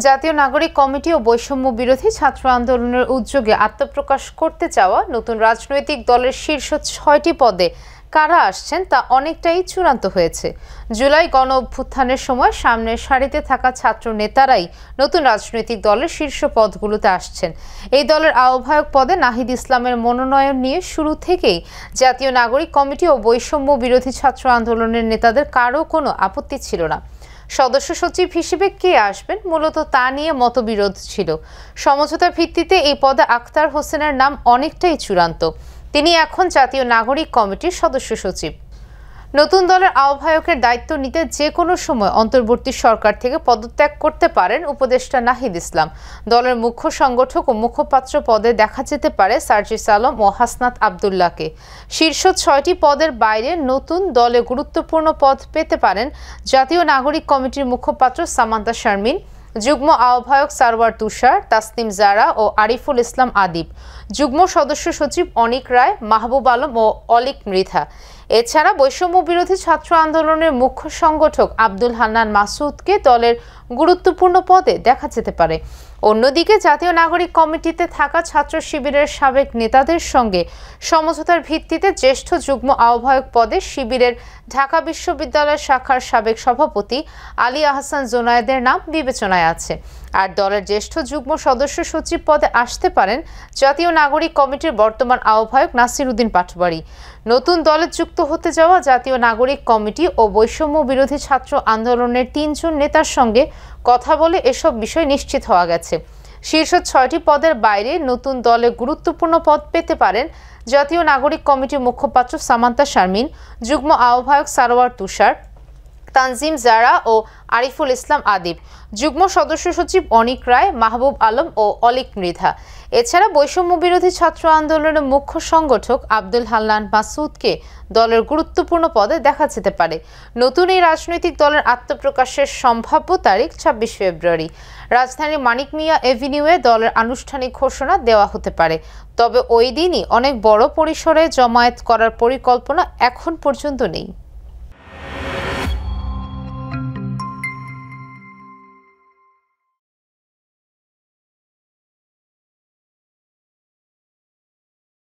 জাতীয় নাগরিক কমিটি ও বৈষম্য বিরোধী ছাত্র আন্দোলনের উদ্যোগে আত্মপ্রকাশ করতে চাওয়া নতুন রাজনৈতিক দলের শীর্ষ ৬টি পদে কারা আসছেন তা অনেকটাই চূড়ান্ত হয়েছে। জুলাই গণ অভ্যুত্থানের সময় সামনের সারিতে থাকা ছাত্র নেতারাই নতুন রাজনৈতিক দলের শীর্ষ পদগুলোতে আসছেন। এই দলের আহ্বায়ক পদে নাহিদ ইসলামের মনোনয়ন নিয়ে শুরু থেকেই জাতীয় নাগরিক কমিটি ও বৈষম্য বিরোধী ছাত্র আন্দোলনের নেতাদের কারও কোনো আপত্তি ছিল না। সদস্য সচিব হিসেবে কে আসবেন মূলত তা নিয়ে মতবিরোধ ছিল। সমঝোতার ভিত্তিতে এই পদে আখতার হোসেনের নাম অনেকটাই চূড়ান্ত। তিনি এখন জাতীয় নাগরিক কমিটির সদস্য সচিব। নতুন দলের আহ্বায়কের দায়িত্ব নিতে যে কোনো সময় অন্তর্বর্তী সরকার থেকে পদত্যাগ করতে পারেন উপদেষ্টা নাহিদ ইসলাম। দলের মুখ্য সংগঠক ও মুখপাত্র পদে দেখা যেতে পারে সার্জিস আলম ও হাসনাত আবদুল্লাহকে। শীর্ষ ৬টি পদের বাইরে নতুন দলে গুরুত্বপূর্ণ পদ পেতে পারেন জাতীয় নাগরিক কমিটির মুখপাত্র সামান্তা শারমিন, যুগ্ম আহ্বায়ক সারওয়ার তুষার, তাসনিম জারা ও আরিফুল ইসলাম আদিব, যুগ্ম সদস্য সচিব অনিক রায়, মাহবুব আলম ও অলিক মৃধা। এছাড়া বৈষম্য বিরোধী ছাত্র আন্দোলনের মুখ্য সংগঠক আব্দুল হান্নান মাসুদকে দলের গুরুত্বপূর্ণ পদে দেখা যেতে পারে। অন্যদিকে জাতীয় নাগরিক কমিটিতে থাকা ছাত্র শিবিরের সাবেক নেতাদের সঙ্গে সমঝোতার ভিত্তিতে জ্যেষ্ঠ যুগ্ম আহ্বায়ক পদে শিবিরের ঢাকা বিশ্ববিদ্যালয় শাখার সাবেক সভাপতি আলী আহসান জোনায়েদের নাম বিবেচনায় আছে। আর দলের জ্যেষ্ঠ যুগ্ম সদস্য সচিব পদে আসতে পারেন জাতীয় নাগরিক কমিটির বর্তমান আহ্বায়ক নাসির উদ্দিন পাটোয়ারি। নতুন দলে যুক্ত হতে যাওয়া জাতীয় নাগরিক কমিটি ও বৈষম্য বিরোধী ছাত্র আন্দোলনের ৩ জন নেতার সঙ্গে কথা বলে এসব বিষয় নিশ্চিত হওয়া গেছে। শীর্ষ ৬টি পদের বাইরে নতুন দলে গুরুত্বপূর্ণ পদ পেতে পারেন জাতীয় নাগরিক কমিটির মুখপাত্র সামান্তা শারমিন, যুগ্ম আহ্বায়ক সারওয়ার তুষার, তানজিম জারা ও আরিফুল ইসলাম আদিব, যুগ্ম সদস্য সচিব অনিক রায়, মাহবুব আলম ও অলিক মৃধা। এছাড়া বৈষম্য বিরোধী ছাত্র আন্দোলনের মুখ্য সংগঠক আব্দুল হান্নান মাসুদকে দলের গুরুত্বপূর্ণ পদে দেখা যেতে পারে। নতুন এই রাজনৈতিক দলের আত্মপ্রকাশের সম্ভাব্য তারিখ ২৬ ফেব্রুয়ারি। রাজধানীর মানিক মিয়া এভিনিউয়ে দলের আনুষ্ঠানিক ঘোষণা দেওয়া হতে পারে। তবে ওই দিনই অনেক বড় পরিসরে জমায়েত করার পরিকল্পনা এখন পর্যন্ত নেই।